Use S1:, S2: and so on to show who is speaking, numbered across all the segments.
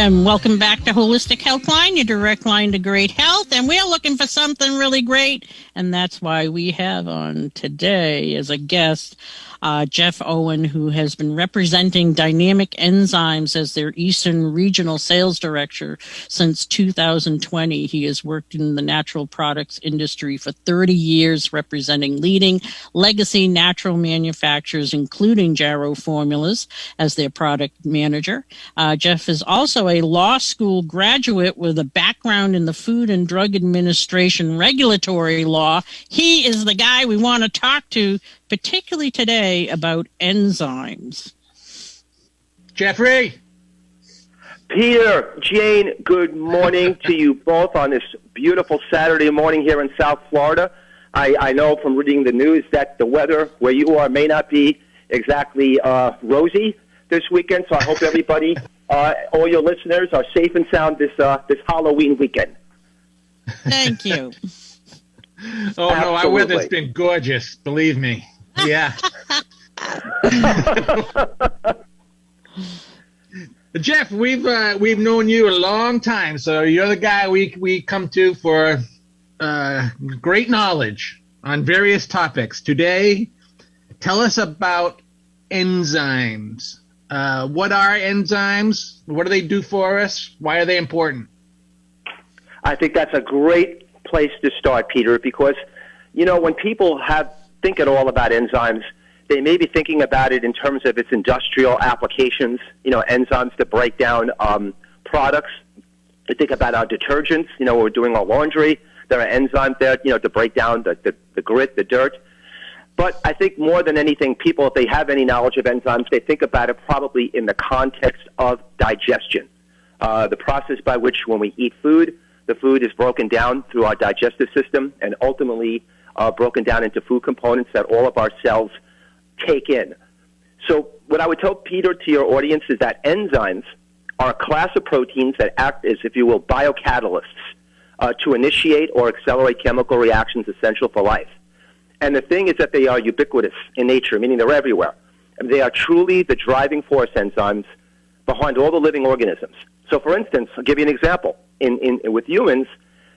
S1: and welcome back to Holistic Healthline, your direct line to great health. And we're looking for something really great, and that's why we have on today as a guest Jeff Owen, who has been representing Dynamic Enzymes as their Eastern Regional Sales Director since 2020. He has worked in the natural products industry for 30 years, representing leading legacy natural manufacturers, including Jarrow Formulas, as their product manager. Jeff is also a law school graduate with a background in the Food and Drug Administration regulatory law. He is the guy we want to talk to, particularly today, about enzymes.
S2: Jeffrey.
S3: Peter, Jane, good morning to you both on this beautiful Saturday morning here in South Florida. I know from reading the news that the weather where you are may not be exactly rosy this weekend, so I hope everybody, all your listeners, are safe and sound this Halloween weekend.
S1: Thank you.
S2: Oh,
S3: Absolutely.
S2: no, our weather's been gorgeous, believe me. Yeah. Jeff, we've known you a long time, so you're the guy we come to for great knowledge on various topics. Today, tell us about enzymes. What are enzymes? What do they do for us? Why are they important?
S3: I think that's a great place to start, Peter, because, you know, when people think at all about enzymes, they may be thinking about it in terms of its industrial applications, you know, enzymes to break down products. They think about our detergents, you know, when we're doing our laundry. There are enzymes there, you know, to break down the grit, the dirt. But I think more than anything, people, if they have any knowledge of enzymes, they think about it probably in the context of digestion, the process by which when we eat food, the food is broken down through our digestive system and ultimately broken down into food components that all of our cells take in. So what I would tell Peter to your audience is that enzymes are a class of proteins that act as, if you will, biocatalysts to initiate or accelerate chemical reactions essential for life. And the thing is that they are ubiquitous in nature, meaning they're everywhere. They are truly the driving force, enzymes, behind all the living organisms. So, for instance, I'll give you an example. With humans,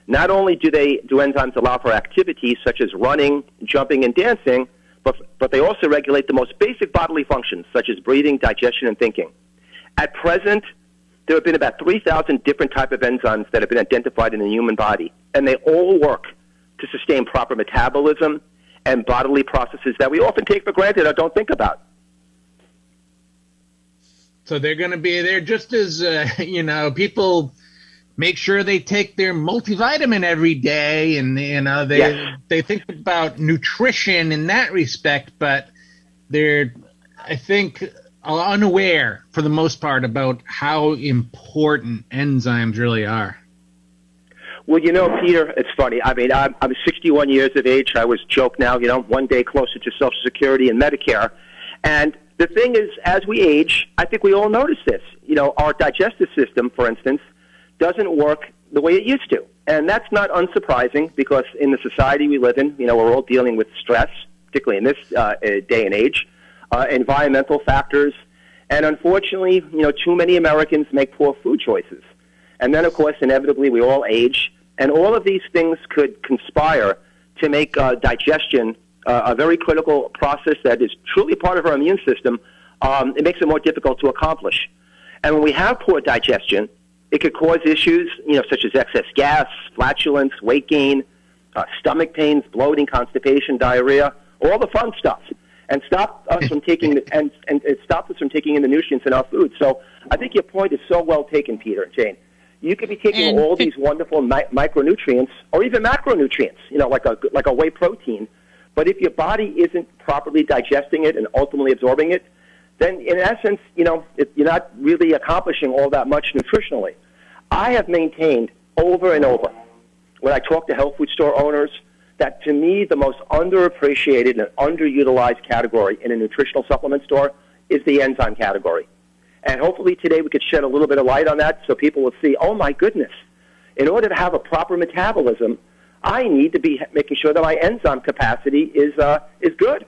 S3: not only do enzymes allow for activities such as running, jumping, and dancing, but they also regulate the most basic bodily functions, such as breathing, digestion, and thinking. At present, there have been about 3,000 different types of enzymes that have been identified in the human body, and they all work to sustain proper metabolism and bodily processes that we often take for granted or don't think about.
S2: So they're going to be there just as, you know, people make sure they take their multivitamin every day, and, you know, they think about nutrition in that respect, but they're, I think, unaware for the most part about how important enzymes really are.
S3: Well, you know, Peter, it's funny. I mean, I'm 61 years of age. I always joke now, you know, one day closer to Social Security and Medicare. And the thing is, as we age, I think we all notice this. You know, our digestive system, for instance, doesn't work the way it used to. And that's not unsurprising because in the society we live in, you know, we're all dealing with stress, particularly in this day and age, environmental factors. And unfortunately, you know, too many Americans make poor food choices. And then, of course, inevitably, we all age. And all of these things could conspire to make digestion a very critical process that is truly part of our immune system. It makes it more difficult to accomplish. And when we have poor digestion, it could cause issues, you know, such as excess gas, flatulence, weight gain, stomach pains, bloating, constipation, diarrhea, all the fun stuff, and stop us from taking and it stops us from taking in the nutrients in our food. So I think your point is so well taken, Peter and Jane. You could be taking all these wonderful micronutrients or even macronutrients, you know, like a whey protein. But if your body isn't properly digesting it and ultimately absorbing it, then in essence, you know, you're not really accomplishing all that much nutritionally. I have maintained over and over when I talk to health food store owners that to me the most underappreciated and underutilized category in a nutritional supplement store is the enzyme category. And hopefully today we could shed a little bit of light on that so people will see, oh my goodness, in order to have a proper metabolism, I need to be making sure that my enzyme capacity is good.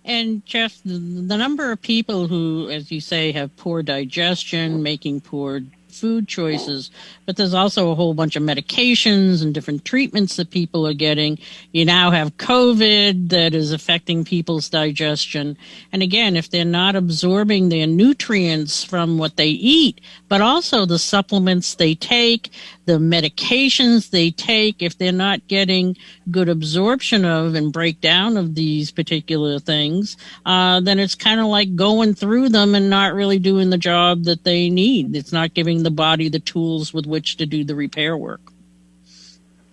S1: And Jeff, the number of people who, as you say, have poor digestion, making poor food choices, but there's also a whole bunch of medications and different treatments that people are getting. You now have COVID that is affecting people's digestion. And again, if they're not absorbing their nutrients from what they eat, but also the supplements they take, the medications they take, if they're not getting good absorption of and breakdown of these particular things, then it's kind of like going through them and not really doing the job that they need. It's not giving the body the tools with which to do the repair work.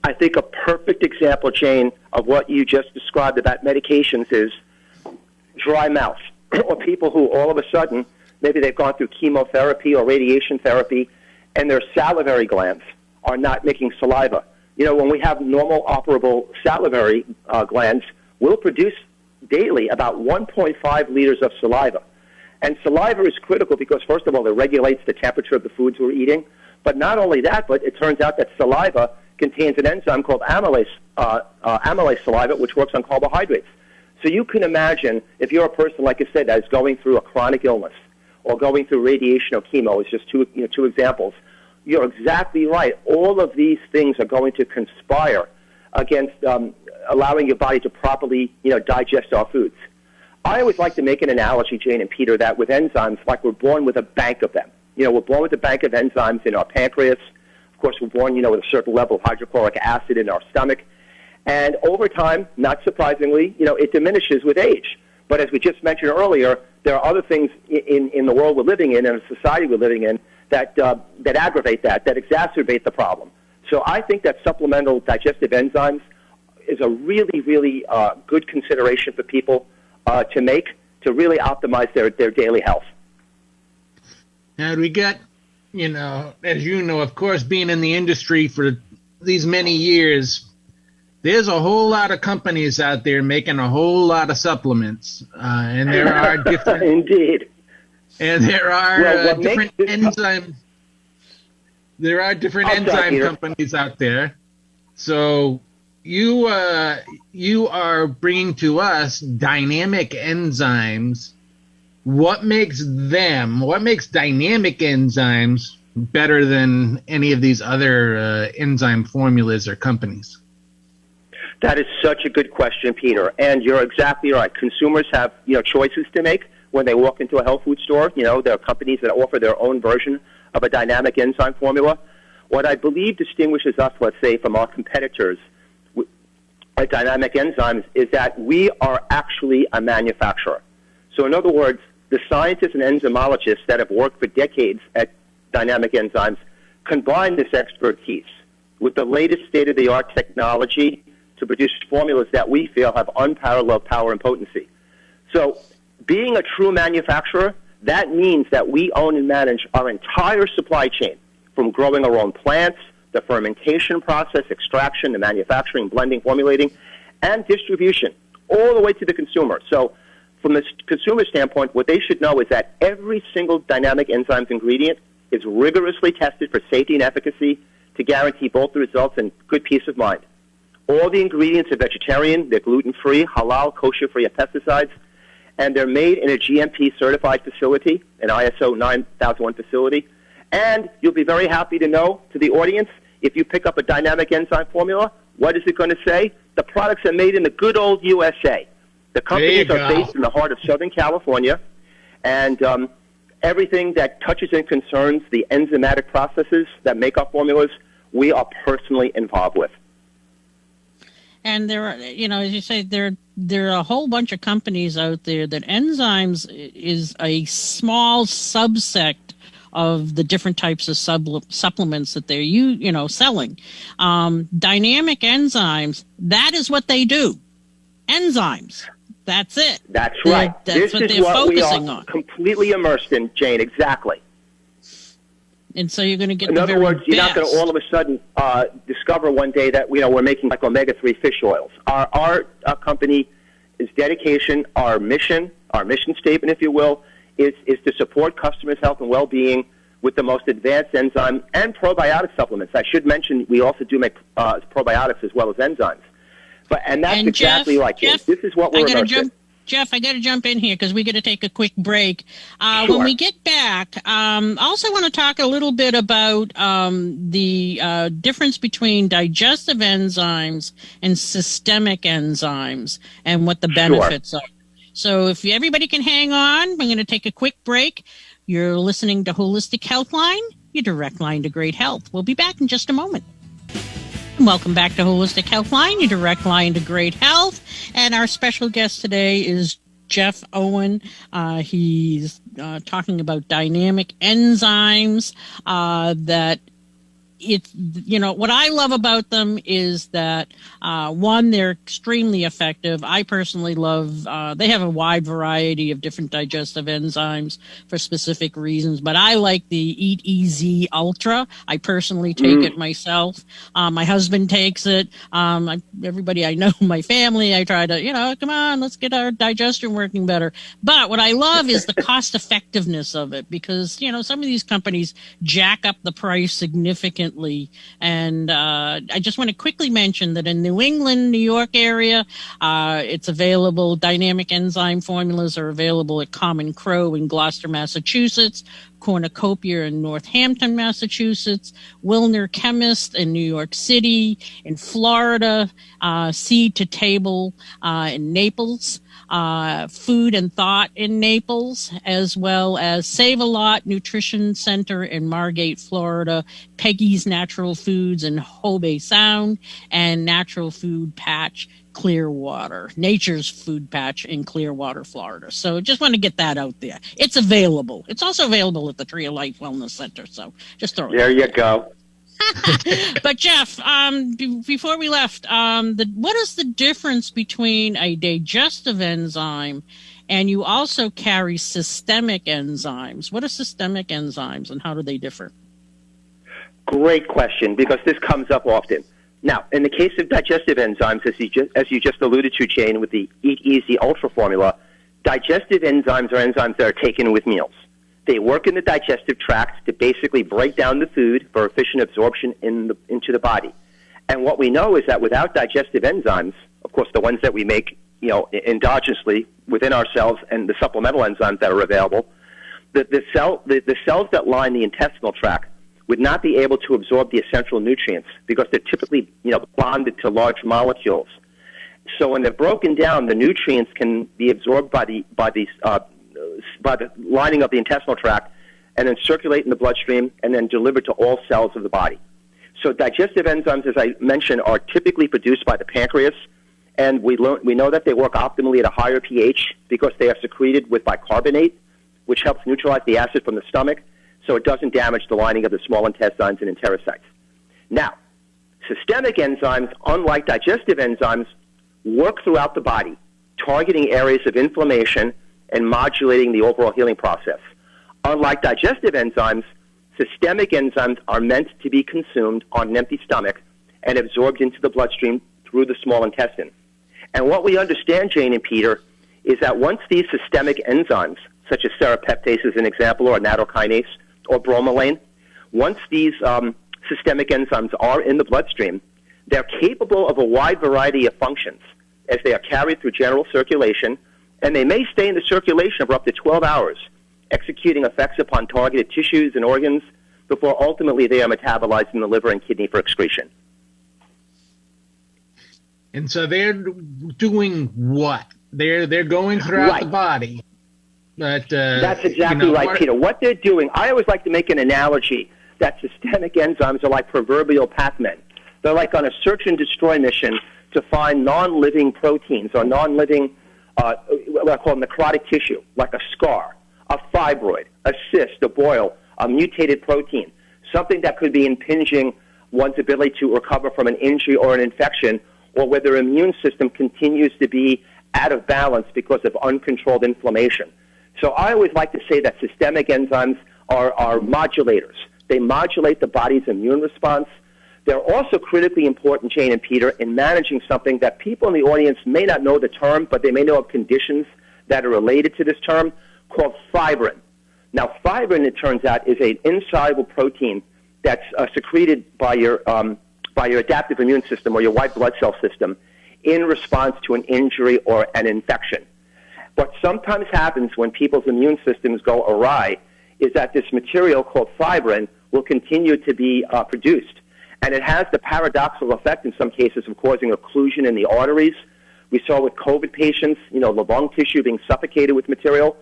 S3: I think a perfect example, Jane, of what you just described about medications is dry mouth, or people who all of a sudden, maybe they've gone through chemotherapy or radiation therapy, and their salivary glands are not making saliva. You know, when we have normal operable salivary glands, we'll produce daily about 1.5 liters of saliva. And saliva is critical because, first of all, it regulates the temperature of the foods we're eating. But not only that, but it turns out that saliva contains an enzyme called amylase saliva, which works on carbohydrates. So you can imagine if you're a person, like I said, that is going through a chronic illness or going through radiation or chemo, it's just two examples. You're exactly right. All of these things are going to conspire against allowing your body to properly, digest our foods. I always like to make an analogy, Jane and Peter, that with enzymes, like we're born with a bank of them. We're born with a bank of enzymes in our pancreas. Of course, we're born, with a certain level of hydrochloric acid in our stomach. And over time, not surprisingly, it diminishes with age. But as we just mentioned earlier, there are other things in the world we're living in and the society we're living in that aggravate that exacerbate the problem. So I think that supplemental digestive enzymes is a really, really good consideration for people to make to really optimize their daily health.
S2: Now, we got, as you know, of course, being in the industry for these many years, there's a whole lot of companies out there making a whole lot of supplements, and there are different
S3: indeed,
S2: and there are different enzymes. There are different enzyme companies out there. So you are bringing to us dynamic enzymes. What makes dynamic enzymes better than any of these other enzyme formulas or companies?
S3: That is such a good question, Peter. And you're exactly right. Consumers have, choices to make when they walk into a health food store. There are companies that offer their own version of a dynamic enzyme formula. What I believe distinguishes us, let's say, from our competitors at dynamic enzymes is that we are actually a manufacturer. So in other words, the scientists and enzymologists that have worked for decades at dynamic enzymes combine this expertise with the latest state-of-the-art technology to produce formulas that we feel have unparalleled power and potency. So being a true manufacturer, that means that we own and manage our entire supply chain, from growing our own plants, the fermentation process, extraction, the manufacturing, blending, formulating, and distribution, all the way to the consumer. So from the consumer standpoint, what they should know is that every single dynamic enzymes ingredient is rigorously tested for safety and efficacy to guarantee both the results and good peace of mind. All the ingredients are vegetarian, they're gluten-free, halal, kosher-free of pesticides, and they're made in a GMP-certified facility, an ISO 9001 facility. And you'll be very happy to know, to the audience, if you pick up a dynamic enzyme formula, what is it going to say? The products are made in the good old USA. The companies are based in the heart of Southern California, and everything that touches and concerns the enzymatic processes that make up formulas, we are personally involved with.
S1: And there are, as you say, there are a whole bunch of companies out there that enzymes is a small subsect of the different types of supplements that they're selling. Dynamic enzymes, that is what they do. Enzymes. That's it.
S3: That's right.
S1: That's what they're focusing on.
S3: Completely immersed in, Jane, exactly.
S1: And so you're going to get
S3: in
S1: the
S3: other words, you're not going to all of a sudden discover one day that we're making like omega-3 fish oils. Our company is dedication, our mission statement, if you will, is to support customers' health and well-being with the most advanced enzyme and probiotic supplements. I should mention we also do make probiotics as well as enzymes. And that's exactly right, Jeff. This is what we're immersed in.
S1: Jeff, I got to jump in here because we got to take a quick break.
S3: Sure.
S1: When we get back, also want to talk a little bit about the difference between digestive enzymes and systemic enzymes and what the benefits are. So if everybody can hang on, I'm going to take a quick break. You're listening to Holistic Healthline, your direct line to great health. We'll be back in just a moment. Welcome back to Holistic Healthline, your direct line to great health. And our special guest today is Jeff Owen. He's talking about dynamic enzymes that it's, what I love about them is that, one, they're extremely effective. I personally love, they have a wide variety of different digestive enzymes for specific reasons, but I like the Eat Easy Ultra. I personally take it myself. My husband takes it. Everybody I know, my family, I try to, come on, let's get our digestion working better. But what I love is the cost effectiveness of it because, some of these companies jack up the price significantly. And I just want to quickly mention that in New England, New York area, it's available. Dynamic enzyme formulas are available at Common Crow in Gloucester, Massachusetts, Cornucopia in Northampton, Massachusetts, Wilner Chemist in New York City, in Florida, Seed to Table in Naples, Food and Thought in Naples, as well as Save a Lot Nutrition Center in Margate, Florida, Peggy's Natural Foods in Hobe Sound, and Natural Food Patch Clearwater, Nature's Food Patch in Clearwater, Florida. So just want to get that out there. It's available. It's also available at the Tree of Life Wellness Center. So just throw it
S3: there. You go.
S1: But Jeff, before we left, what is the difference between a digestive enzyme and you also carry systemic enzymes? What are systemic enzymes and how do they differ?
S3: Great question, because this comes up often. Now, in the case of digestive enzymes, as you just alluded to, Jane, with the Eat Easy Ultra formula, digestive enzymes are enzymes that are taken with meals. They work in the digestive tract to basically break down the food for efficient absorption into the body. And what we know is that without digestive enzymes, of course, the ones that we make, endogenously within ourselves and the supplemental enzymes that are available, the cells that line the intestinal tract would not be able to absorb the essential nutrients because they're typically, bonded to large molecules. So when they're broken down, the nutrients can be absorbed by the lining of the intestinal tract and then circulate in the bloodstream and then delivered to all cells of the body. So digestive enzymes, as I mentioned, are typically produced by the pancreas, and we know that they work optimally at a higher pH because they are secreted with bicarbonate, which helps neutralize the acid from the stomach, so it doesn't damage the lining of the small intestines and enterocytes. Now, systemic enzymes, unlike digestive enzymes, work throughout the body, targeting areas of inflammation and modulating the overall healing process. Unlike digestive enzymes, systemic enzymes are meant to be consumed on an empty stomach and absorbed into the bloodstream through the small intestine. And what we understand, Jane and Peter, is that once these systemic enzymes, such as serrapeptase as an example, or nattokinase, or bromelain, once these systemic enzymes are in the bloodstream, they're capable of a wide variety of functions as they are carried through general circulation, and they may stay in the circulation for up to 12 hours, executing effects upon targeted tissues and organs before ultimately they are metabolized in the liver and kidney for excretion.
S2: And so they're doing what? They're going throughout the body. But,
S3: that's exactly right, Peter. What they're doing, I always like to make an analogy that systemic enzymes are like proverbial Pac-Men. They're like on a search and destroy mission to find non-living proteins or non-living, what I call necrotic tissue, like a scar, a fibroid, a cyst, a boil, a mutated protein, something that could be impinging one's ability to recover from an injury or an infection, or where their immune system continues to be out of balance because of uncontrolled inflammation. So I always like to say that systemic enzymes are modulators. They modulate the body's immune response. They're also critically important, Jane and Peter, in managing something that people in the audience may not know the term, but they may know of conditions that are related to this term, called fibrin. Now, fibrin, it turns out, is an insoluble protein that's secreted by your adaptive immune system or your white blood cell system in response to an injury or an infection. What sometimes happens when people's immune systems go awry is that this material called fibrin will continue to be produced. And it has the paradoxical effect in some cases of causing occlusion in the arteries. We saw with COVID patients, the lung tissue being suffocated with material.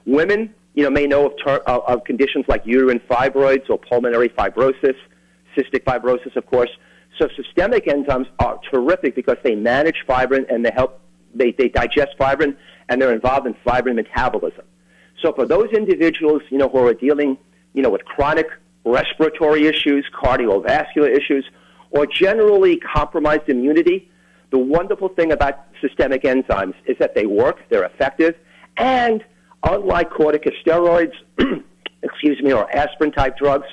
S3: Women, may know of conditions like uterine fibroids or pulmonary fibrosis, cystic fibrosis, of course. So systemic enzymes are terrific because they manage fibrin and they digest fibrin, and they're involved in fibrin metabolism. So for those individuals, who are dealing, with chronic respiratory issues, cardiovascular issues, or generally compromised immunity, the wonderful thing about systemic enzymes is that they work, they're effective, and unlike corticosteroids, or aspirin-type drugs,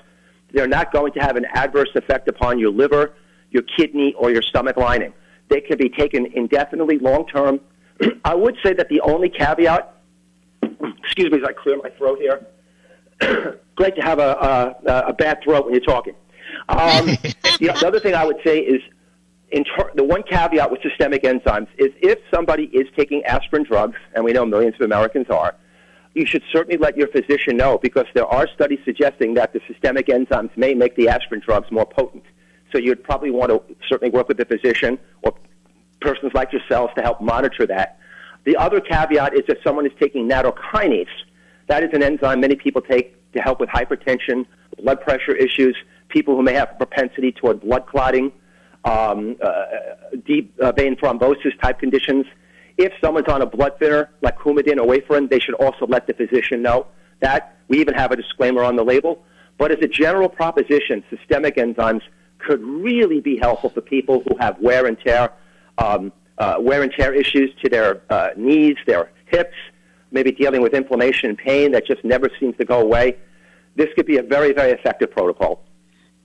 S3: they're not going to have an adverse effect upon your liver, your kidney, or your stomach lining. They can be taken indefinitely, long-term. I would say that the only caveat, excuse me as I clear my throat here. Great to have a bad throat when you're talking. The other thing I would say is the one caveat with systemic enzymes is if somebody is taking aspirin drugs, and we know millions of Americans are, you should certainly let your physician know because there are studies suggesting that the systemic enzymes may make the aspirin drugs more potent. So you'd probably want to certainly work with the physician or persons like yourselves to help monitor that. The other caveat is if someone is taking nattokinase. That is an enzyme many people take to help with hypertension, blood pressure issues, people who may have a propensity toward blood clotting, deep vein thrombosis type conditions. If someone's on a blood thinner like Coumadin or warfarin, they should also let the physician know that. We even have a disclaimer on the label. But as a general proposition, systemic enzymes could really be helpful for people who have wear and tear issues to their knees, their hips, maybe dealing with inflammation and pain that just never seems to go away. This could be a very, very effective protocol.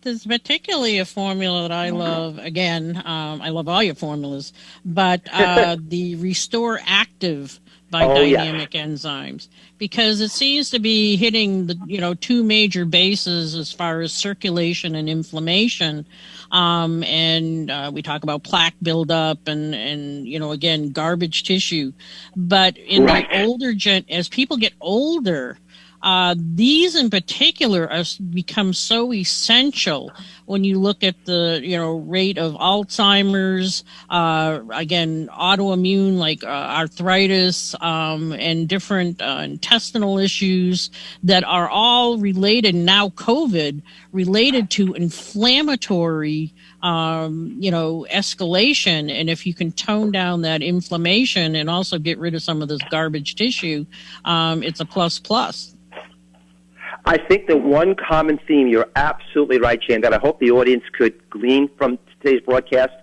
S1: There's particularly a formula that I love. Again, I love all your formulas, but the Restore Active by Dynamic Enzymes, because it seems to be hitting the two major bases as far as circulation and inflammation. And we talk about plaque buildup and again, garbage tissue. But in the older as people get older, these in particular become so essential when you look at the rate of Alzheimer's, again, autoimmune like arthritis, and different intestinal issues that are all related now, COVID related to inflammatory escalation. And if you can tone down that inflammation and also get rid of some of this garbage tissue, it's a plus.
S3: I think the one common theme, you're absolutely right, Jane, that I hope the audience could glean from today's broadcast,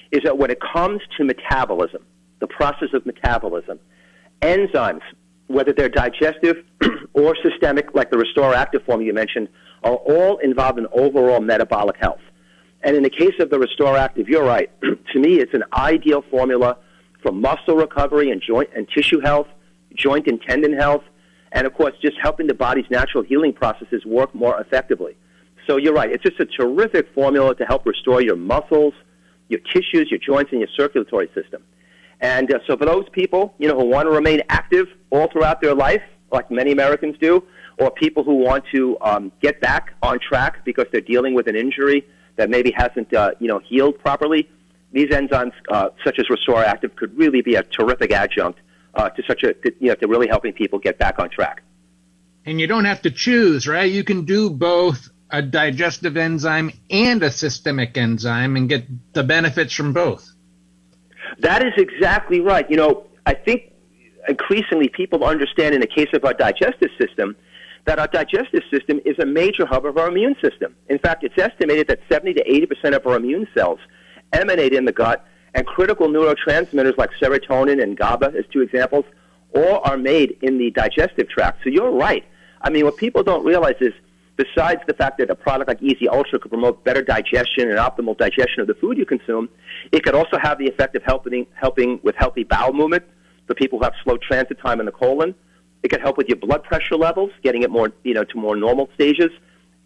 S3: is that when it comes to metabolism, the process of metabolism, enzymes, whether they're digestive or systemic, like the Restore Active form you mentioned, are all involved in overall metabolic health. And in the case of the Restore Active, you're right. To me, it's an ideal formula for muscle recovery and joint and tissue health, joint and tendon health, and, of course, just helping the body's natural healing processes work more effectively. So you're right. It's just a terrific formula to help restore your muscles, your tissues, your joints, and your circulatory system. And so for those people, who want to remain active all throughout their life, like many Americans do, or people who want to get back on track because they're dealing with an injury that maybe hasn't, healed properly, these enzymes, such as Restore Active, could really be a terrific adjunct to really helping people get back on track.
S2: And you don't have to choose, right? You can do both a digestive enzyme and a systemic enzyme and get the benefits from both.
S3: That is exactly right. I think increasingly people understand in the case of our digestive system that our digestive system is a major hub of our immune system. In fact, it's estimated that 70 to 80% of our immune cells emanate in the gut, and critical neurotransmitters like serotonin and GABA, as two examples, all are made in the digestive tract. So you're right. I mean, what people don't realize is, besides the fact that a product like Easy Ultra could promote better digestion and optimal digestion of the food you consume, it could also have the effect of helping with healthy bowel movement for people who have slow transit time in the colon. It could help with your blood pressure levels, getting it more, to more normal stages,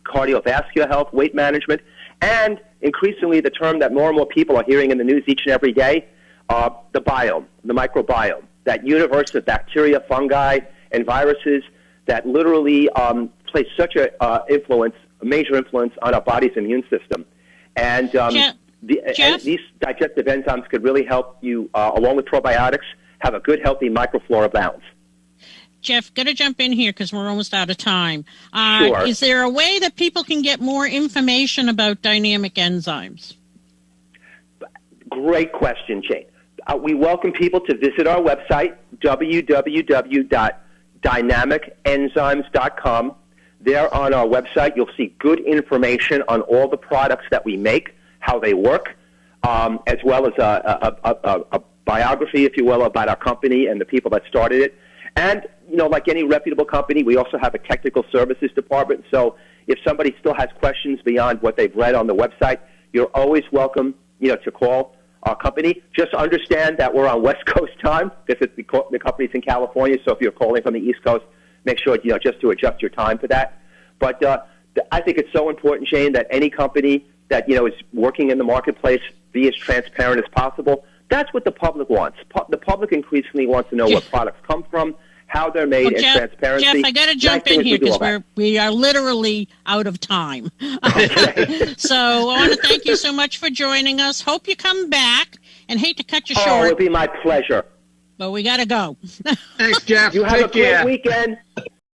S3: cardiovascular health, weight management, and increasingly the term that more and more people are hearing in the news each and every day, the biome, the microbiome. that universe of bacteria, fungi, and viruses that literally play such a major influence on our body's immune system. And and these digestive enzymes could really help you, along with probiotics, have a good, healthy microflora balance.
S1: Jeff, got to jump in here because we're almost out of time.
S3: Sure.
S1: Is there a way that people can get more information about dynamic enzymes?
S3: Great question, Jane. We welcome people to visit our website, www.dynamicenzymes.com. There on our website, you'll see good information on all the products that we make, how they work, as well as a biography, if you will, about our company and the people that started it. And, like any reputable company, we also have a technical services department. So if somebody still has questions beyond what they've read on the website, you're always welcome, to call our company. Just understand that we're on West Coast time because the company's in California. So if you're calling from the East Coast, make sure, just to adjust your time for that. But I think it's so important, Shane, that any company that, is working in the marketplace be as transparent as possible. That's what the public wants. The public increasingly wants to know what products come from, how they're made, and transparency.
S1: Jeff, I got to jump in here because we are literally out of time. So I want to thank you so much for joining us. Hope you come back, and hate to cut you short.
S3: Oh, it'll be my pleasure.
S1: But we got to go.
S2: Thanks, Jeff.
S3: You have a great weekend.